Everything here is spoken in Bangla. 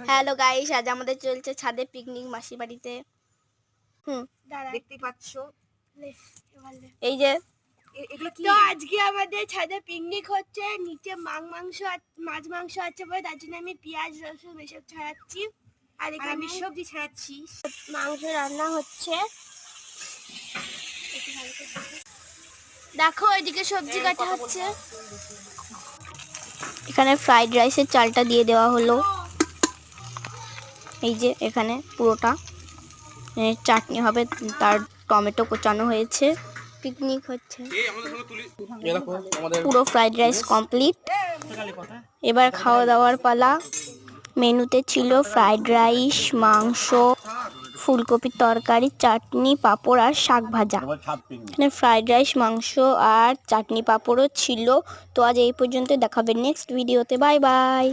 হ্যালো গাইস, আজ আমাদের চলছে ছাদে পিকনিক মাসির বাড়িতে। দেখতে পাচ্ছ এই যে এগুলো কি? তো আজকে আমাদের ছাদে পিকনিক হচ্ছে। নিচে মাছ মাংস আছে বলে তার জন্য আমি পেঁয়াজ রসুন এসব ছাড়াচ্ছি। আর আমি সবজি ছাড়াচ্ছি। মাংস রান্না হচ্ছে। দেখো এদিকে সবজি কাটা হচ্ছে। এখানে ফ্রাইড রাইসের চালটা দিয়ে দেওয়া হলো। এই যে এখানে পুরোটা চাটনি হবে, তার টমেটো কোচানো হয়েছে। পিকনিক হচ্ছে, পুরো ফ্রাইড রাইস কমপ্লিট। এবার খাওয়া দাওয়ার পালা। মেনুতে ছিল ফ্রাইড রাইস, মাংস, ফুলকপির তরকারি, চাটনি, পাঁপড় আর শাক ভাজা। এখানে ফ্রাইড রাইস, মাংস আর চাটনি পাঁপড়ও ছিল। তো আজ এই পর্যন্ত, দেখাবে নেক্সট ভিডিওতে। Bye bye.